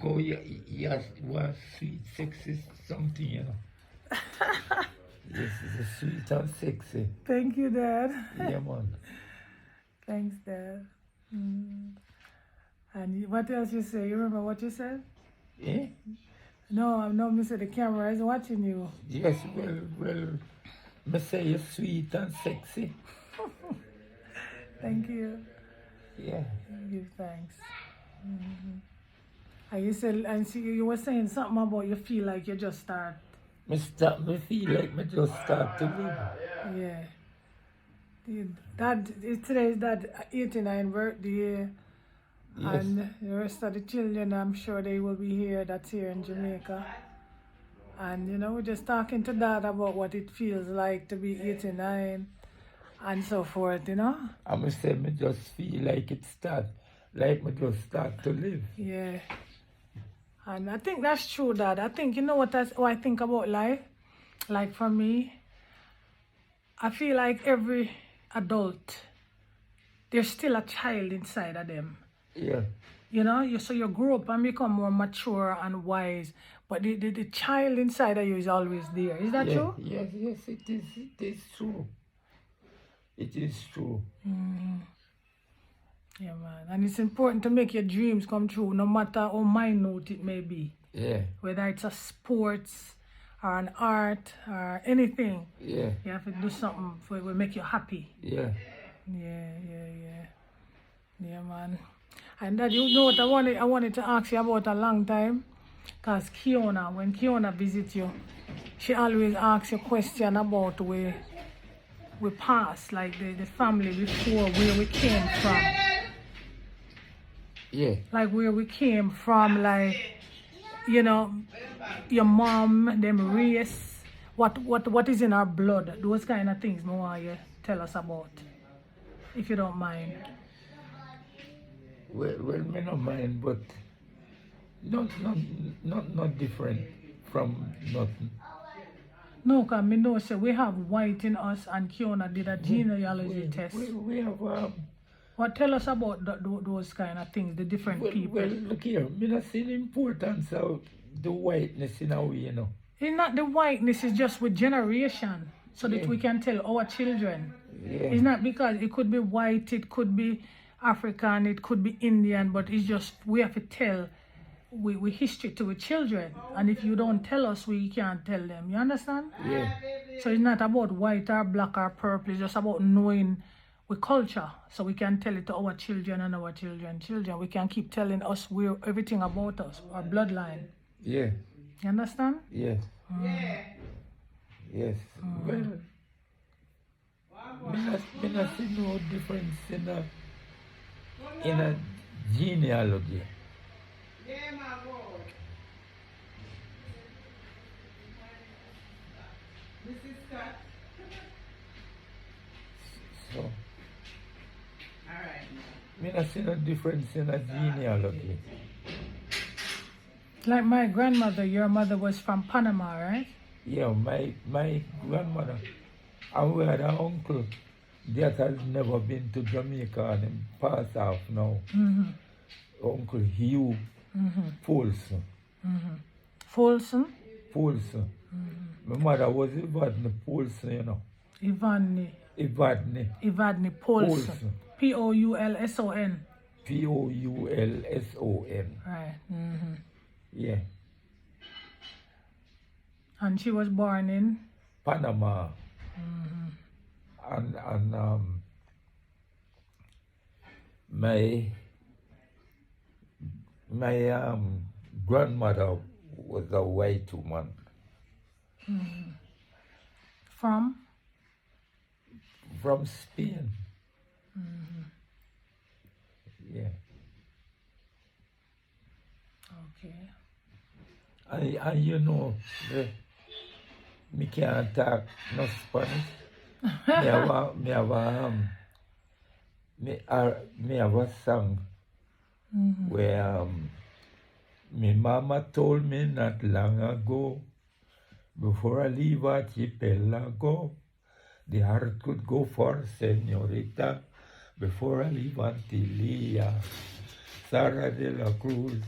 look how you was sweet, sexy something, you know. Yes, it's sweet and sexy. Thank you, Dad. Yeah, man. Thanks, Dad. And what else you say? You remember what you said? Eh? No, Mr. The camera is watching you. Yes, well, me say you're sweet and sexy. Thank you. Yeah. Give thanks. And you said, and see, you were saying something about you feel like you just start. Me feel like me just start to live. Yeah. Today is that 89th birthday. Yes. And the rest of the children, I'm sure they will be here, that's here in Jamaica. And, you know, we're just talking to Dad about what it feels like to be 89 and so forth, you know? I must say, me just feel like me just start to live. Yeah. And I think that's true, Dad. I think, you know what I think about life? Like for me, I feel like every adult, there's still a child inside of them. Yeah. You know, so you grow up and become more mature and wise, but the child inside of you is always there. Is that true? Yes, it is true. It is true. Yeah, man. And it's important to make your dreams come true, no matter how minute it may be. Yeah. Whether it's a sports or an art or anything. Yeah. You have to do something for it will make you happy. Yeah. Yeah, man. And that, you know what I wanted to ask you about a long time? Because Kiona, when Kiona visits you, she always asks you a question about where we passed, like the family before, where we came from. Yeah. Like where we came from, like, you know, your mom, them race, what is in our blood, those kind of things more you tell us about, if you don't mind. Well, me no mind, but not different from nothing. No, because me know say we have white in us, and Kiona did a genealogy test. We have What tell us about those kind of things, the different people? Well, look here, me not see the importance of the whiteness in a way, you know. It's not the whiteness, it's just with generation, so that we can tell our children. Yeah. It's not because it could be white, it could be African, it could be Indian, but it's just we have to tell we history to the children. And if you don't tell us, we can't tell them. You understand? Yeah. So it's not about white or black or purple, it's just about knowing we culture, so we can tell it to our children and our children. We can keep telling us everything about us, our bloodline. Yeah. You understand? Yes. Yes. Well, me not see no difference in a genealogy. So, me not see no difference in a genealogy. Like my grandmother, your mother was from Panama, right? Yeah, my grandmother, and we had an uncle that has never been to Jamaica and him passed off now. Uncle Hugh Paulson. Folsom? Paulson. My mother was Evadne Paulson, you know. Evadne Paulson. Poulson. Poulson. Right. Yeah. And she was born in Panama. And my grandmother was a white woman. From Spain. Yeah. Okay. And you know, me can't talk no Spanish. me have a song where my mama told me not long ago, before I leave Archipelago, the heart could go for Señorita, before I leave Antilia, Sara de la Cruz,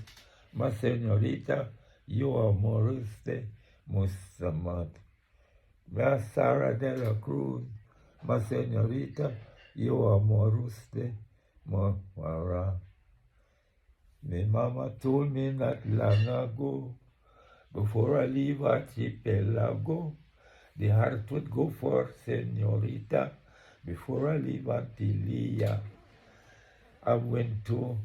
Ma señorita, yo amor usted, Musamad. Ma Sara de la Cruz, ma señorita, yo amor usted, Mara. My mama told me not long ago, before I leave Archipelago, the heart would go for señorita, before I leave Antilia. I went to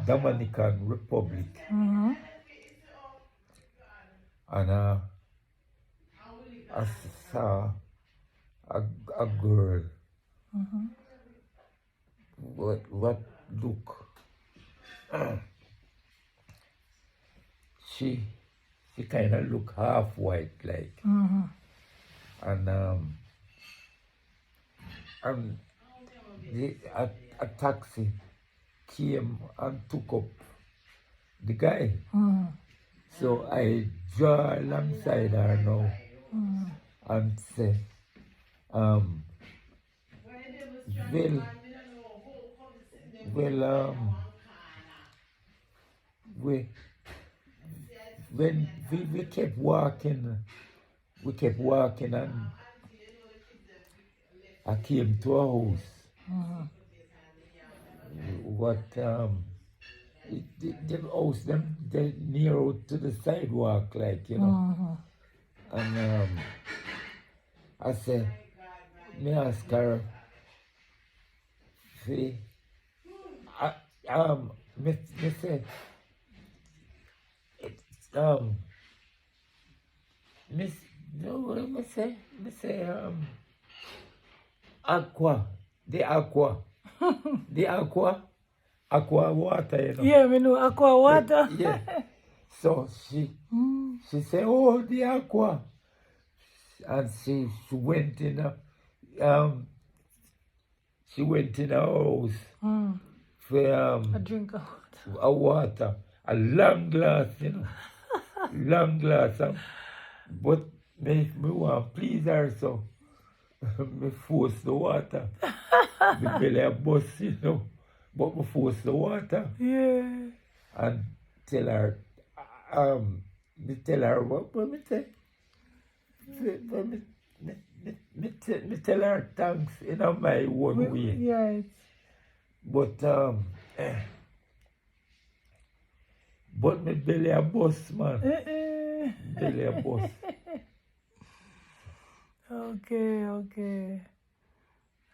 Dominican Republic, Mm-hmm. and I saw a girl. Mm-hmm. What look? She kind of look half white like, Mm-hmm. and a taxi came and took up the guy. Mm-hmm. So I draw alongside her now and say, well, when we kept walking, and I came to a house. What the house them they near out to the sidewalk, like, you know. And I said, me ask her, see, me say, Miss, no, what me say, aqua, the aqua, aqua water, you know. Yeah, we know aqua water. Yeah. So she said, oh, the aqua, and she went in a house for A drink of water. a water, a long glass, you know, long glass. But me want please her, so me force the water. Me belly a bust, you know, but me force the water. Yeah. And tell her, what me say? Me tell her thanks in my own way. Yeah. But me belly a bust, man. Belly a bust. Okay.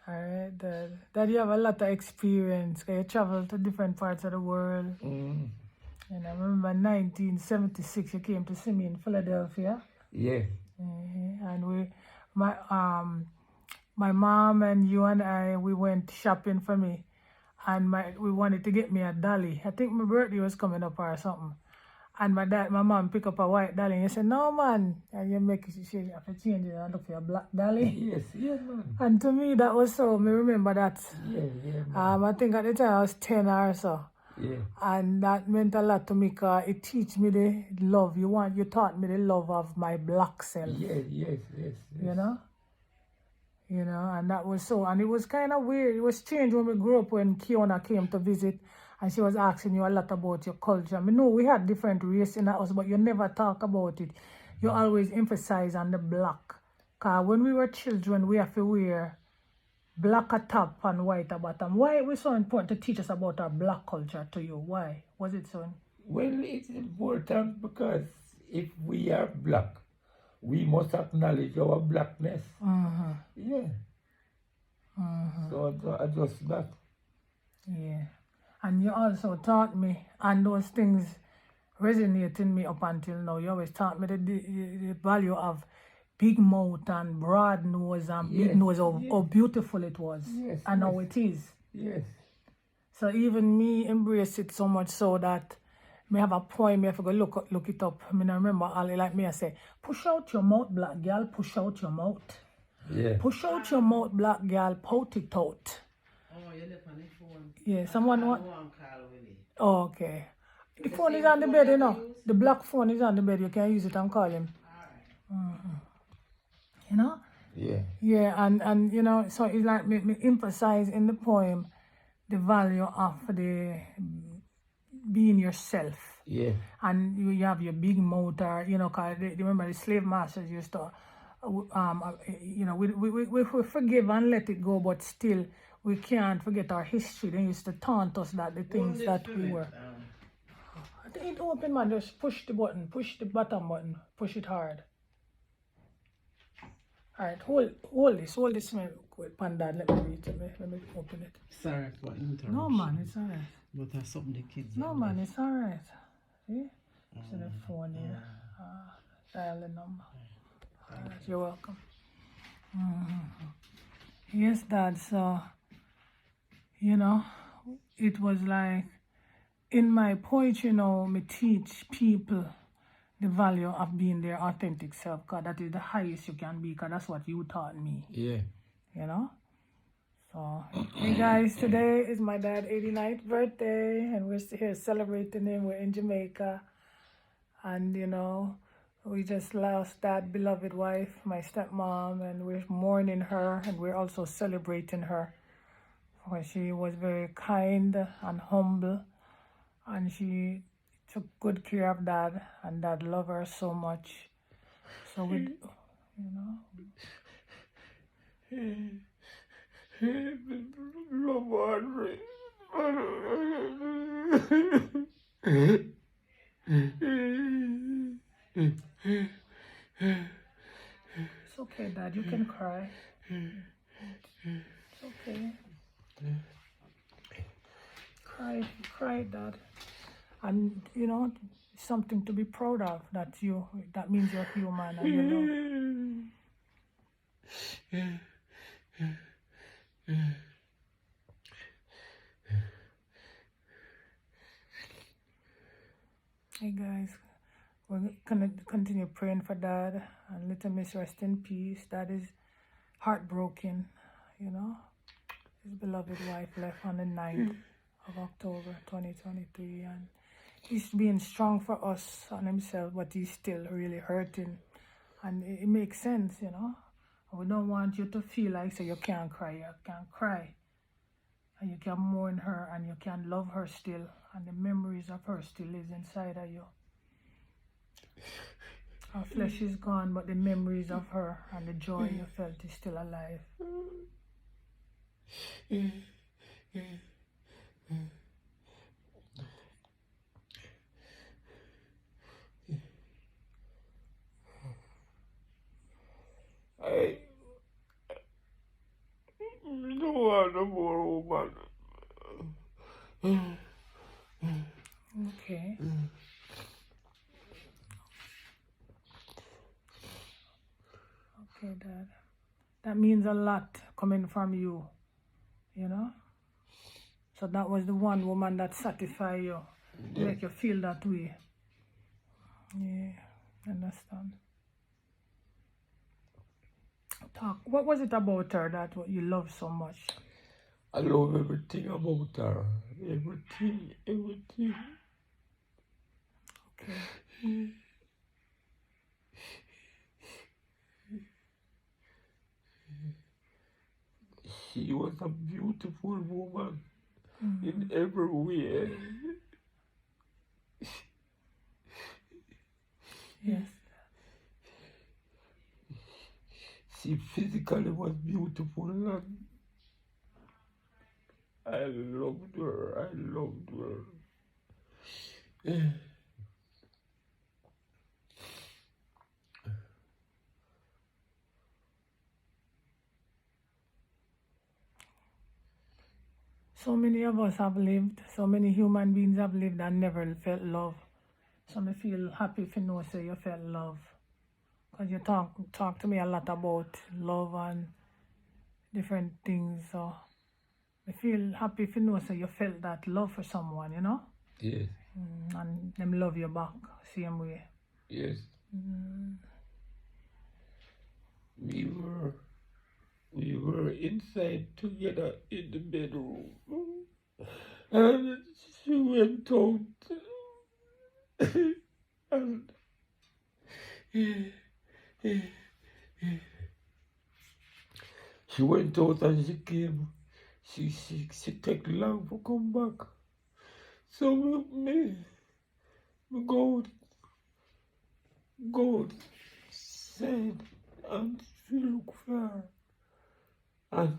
All right, Dad. Dad, you have a lot of experience. 'Cause you travel to different parts of the world. And I remember 1976, you came to see me in Philadelphia. Yeah. And my mom and you and I, we went shopping for me. And we wanted to get me a dolly. I think my birthday was coming up or something. And my mom picked up a white dolly and he said, no, man. And you make she have to change it and look for a black dolly. Yes, man. And to me, that was so, me remember that. Yeah, man. I think at the time I was 10 or so. Yeah. And that meant a lot to me because it teach me the love. You taught me the love of my black self. Yes. You know? And that was so, and it was kind of weird. It was strange when we grew up when Kiona came to visit and she was asking you a lot about your culture. I mean, no, we had different race in the house, but you never talk about it. You always emphasize on the black. Because when we were children, we have to wear black at top and white at bottom. Why it was so important to teach us about our black culture to you? Why was it so? Well, it's important because if we are black, we must acknowledge our blackness. Yeah. So I just that. Yeah. And you also taught me, and those things resonate in me up until now. You always taught me the value of big mouth and broad nose and big nose, how beautiful it was. Yes, and how it is. Yes. So even me embrace it so much so that me have a poem, me have to go look it up. I mean, I remember Ali like me, I say, push out your mouth, black girl, push out your mouth. Yeah. Push out your mouth, black girl, pout it out. Oh, you left on the phone. Yeah, someone want. Call with it. Oh, okay. The phone is on the bed, you know. The black phone is on the bed. You can use it and call him. You know? Yeah. Yeah, and you know, so it's like me emphasize in the poem the value of the being yourself. Yeah. And you have your big motor, you know, because remember the slave masters used to, you know, we forgive and let it go, but still we can't forget our history. They used to taunt us that the things that we were. It open, man. Just push the button, push the bottom button, push it hard. All right, hold this, man. Panda, let me read it. Let me open it. Sorry for interruption. No, man, it's all right. But that's something the kids. No, man, it's all right. See? It's in the phone here. Dial the number. All right, you're welcome. Yes, Dad. So, you know, it was like in my poetry, you know, me teach people the value of being their authentic self, because that is the highest you can be, because that's what you taught me. Yeah. You know? So, hey guys, today is my dad's 89th birthday, and we're here celebrating him. We're in Jamaica, and you know, we just lost that beloved wife, my stepmom, and we're mourning her, and we're also celebrating her. For she was very kind and humble, and she took good care of Dad, and Dad loved her so much. So we, you know. It's okay, Dad. You can cry. It's okay. Cry, Dad. And you know, something to be proud of. That means you're human and you know. Hey guys, we're gonna continue praying for Dad and little Miss rest in peace. Dad is heartbroken, you know. His beloved wife left on the 9th of October 2023, and he's being strong for us and himself, but he's still really hurting. And it makes sense, you know. We don't want you to feel like so you can't cry. You can cry. And you can mourn her, and you can love her still, and the memories of her still lives inside of you. Our flesh is gone, but the memories of her and the joy you felt is still alive. I don't want no more woman. Okay. Okay, Dad. That means a lot coming from you, you know? So that was the one woman that satisfied you, make you feel that way. Yeah, understand. Talk. What was it about her that you love so much? I love everything about her. Everything. Okay. She was a beautiful woman in every way. Yes. She physically was beautiful, and I loved her. So many of us have lived, so many human beings have lived and never felt love. So I feel happy if you know say you felt love. Because you talk to me a lot about love and different things. So I feel happy if you know say you felt that love for someone, you know? Yes. And them love you back, same way. Yes. We were inside together in the bedroom, and she went out, and she went out and she came. She take long to come back. So me go outside and she look for her. And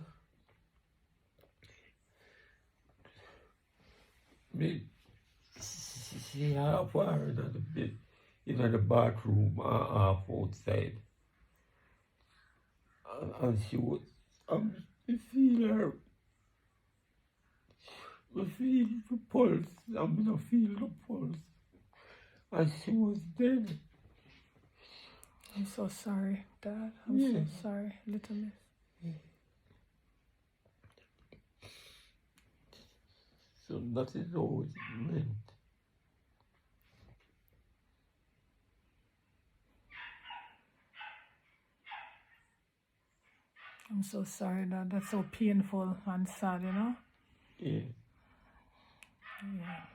me see half her in the bed, in the bathroom and half outside. And she was, I feel her, I feel the pulse, I mean, I feel the pulse. And she was dead. I'm so sorry, Dad. I'm Yeah. so sorry, little miss. So that is all it meant. I'm so sorry, Dad. That's so painful and sad, you know? Yeah. Yeah.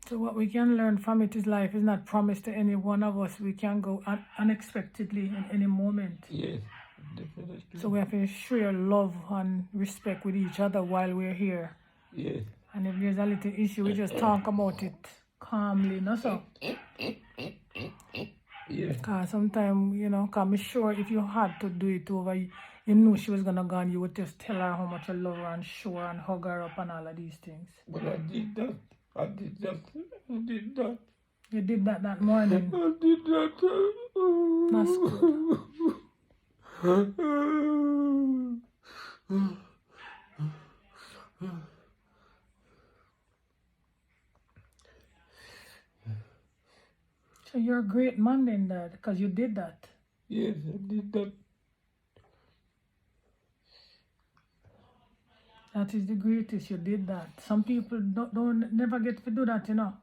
So what we can learn from it is life is not promised to any one of us. We can go unexpectedly in any moment. Yes, definitely. So we have to share love and respect with each other while we're here. Yes. And if there's a little issue, we just talk about it calmly, no so? Yeah. Because sometimes, you know, because I'm sure if you had to do it over, you knew she was going to go and you would just tell her how much you love her and show her and hug her up and all of these things. But I did that. I did that. You did that morning. I did that. That's good. So you're a great man then, Dad, because you did that. Yes, I did that. That is the greatest. You did that. Some people don't never get to do that, you know,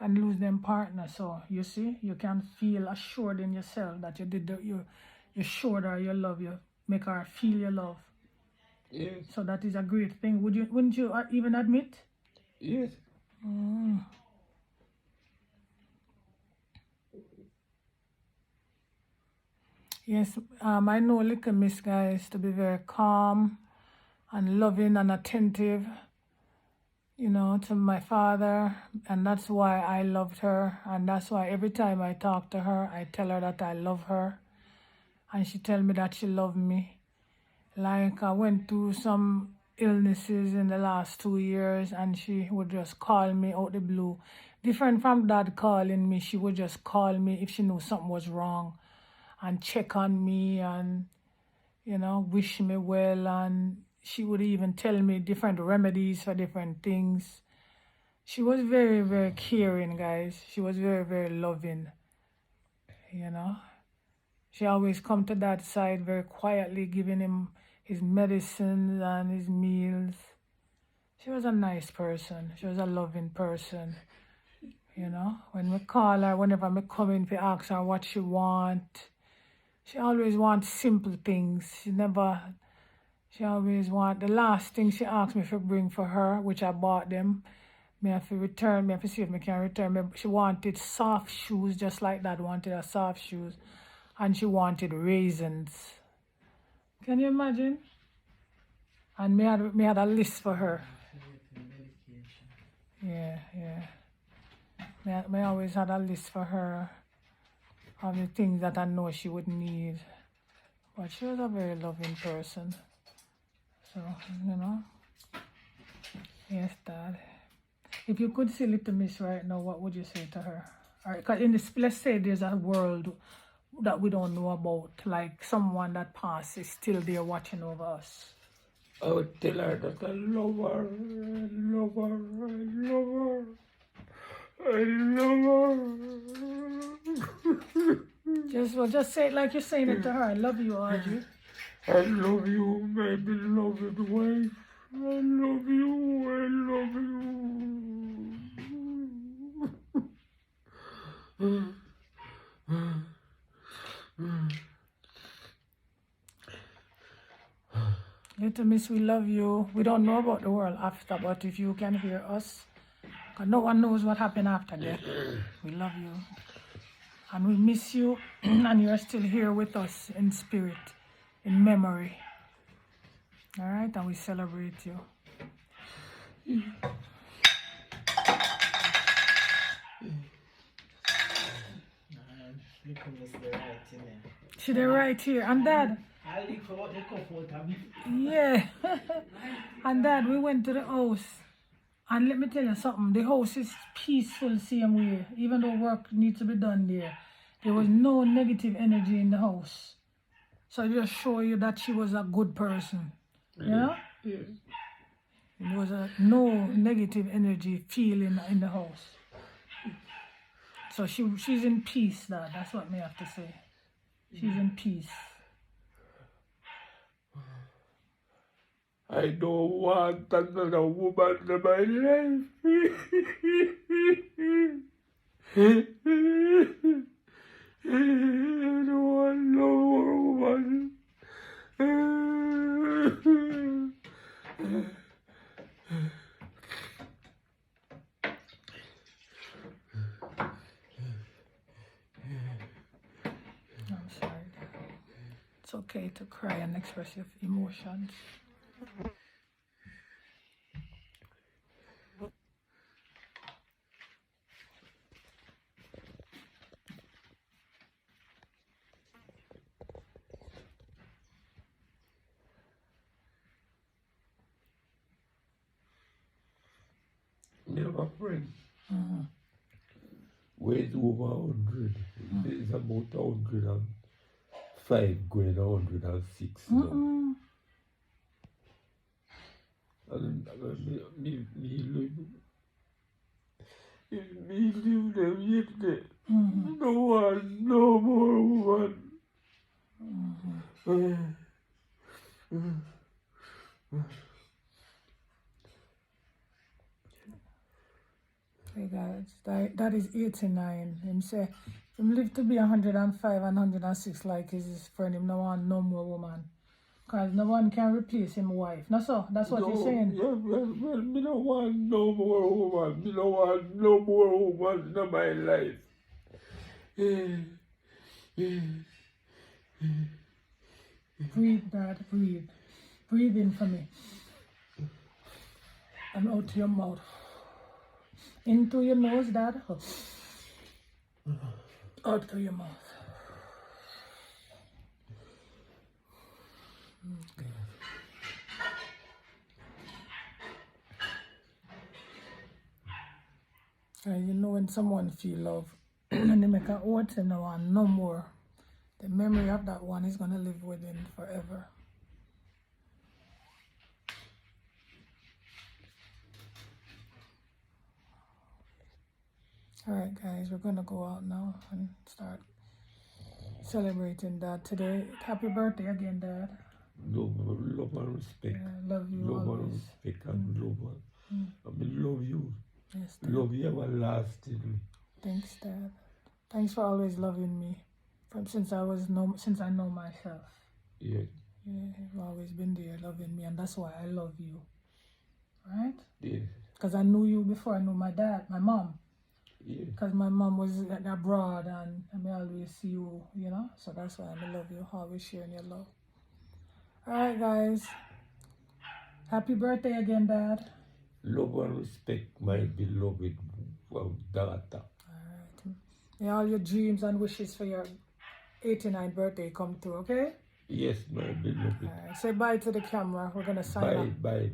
and lose them partner. So you see, you can feel assured in yourself that you did you showed her your love. You make her feel your love. Yes. So that is a great thing. Wouldn't you even admit? Yes. Mm. Yes, I know little Miss guys to be very calm and loving and attentive, you know, to my father, and that's why I loved her, and that's why every time I talk to her, I tell her that I love her, and she tell me that she loved me. Like I went through some illnesses in the last 2 years, and she would just call me out the blue. Different from Dad calling me, she would just call me if she knew something was wrong and check on me and, you know, wish me well, and she would even tell me different remedies for different things. She was very, very caring, guys. She was very, very loving, you know. She always come to Dad's side very quietly, giving him his medicines and his meals. She was a nice person. She was a loving person, you know. When we call her, whenever I come in to ask her what she want, she always wants simple things. She always want, the last thing she asked me to bring for her, which I bought them, me have to return, me have to see if I can return. She wanted soft shoes, just like that, wanted a soft shoes. And she wanted raisins. Can you imagine? And me had a list for her. Yeah. Me always had a list for her of the things that I know she would need. But she was a very loving person. So, you know. Yes, Dad. If you could see little Miss right now, what would you say to her? Because in this, let's say there's a world that we don't know about, like someone that passed is still there watching over us. I would tell her that I love her, I love her, I love her. Just say it like you're saying it to her. I love you, Audrey. I love you, my beloved wife. I love you, I love you. Little Miss, we love you. We don't know about the world after, but if you can hear us, because no one knows what happened after death. We love you. And we miss you, and you're still here with us in spirit, in memory. All right, and we celebrate you. Look who's the right in there. She did right here. And Dad, I look for what the couple have. yeah. And Dad, we went to the house. And let me tell you something. The house is peaceful same way. Even though work needs to be done there. There was no negative energy in the house. So I just show you that she was a good person. You know? Yeah. There was no negative energy feeling in the house. So she's in peace, Dad. That's what me have to say. She's in peace. I don't want another woman in my life. I don't want no more woman. I'm sorry, Dad. It's okay to cry and express your emotions. Me have a friend. Weighs over 100. It's about 105 going 106 now. And me leave them yesterday. No one, no more woman. Hey guys, that is 89. Him say, him live to be 105 and 106 like his friend. Him no want no more woman. Because no one can replace him wife. No, so that's what you're saying. Yeah, well, me no want no more woman. Me no want no more woman in my life. Breathe, Dad, breathe. Breathe in for me. And out to your mouth. Into your nose, Dad. Out to your mouth. Okay. You know when someone feel love and they make an oath and no one no more, the memory of that one is gonna live within forever. Alright guys, we're gonna go out now and start celebrating Dad today. Happy birthday again, Dad. Love and respect. Yeah, love you Love and always. respect and love. I mean, love you. Yes, Dad. Love you everlastingly. Thanks, Dad. Thanks for always loving me. Since I know myself. Yeah. Yeah, you've always been there loving me, and that's why I love you. Right? Yeah. Because I knew you before I knew my mom. Yeah. Because my mom was abroad and I may always see you, you know? So that's why I love you, always sharing your love. Alright, guys. Happy birthday again, Dad. Love and respect my beloved daughter. Alright. May all your dreams and wishes for your 89th birthday come true, okay? Yes, my beloved. Alright. Say bye to the camera. We're going to sign off. Bye.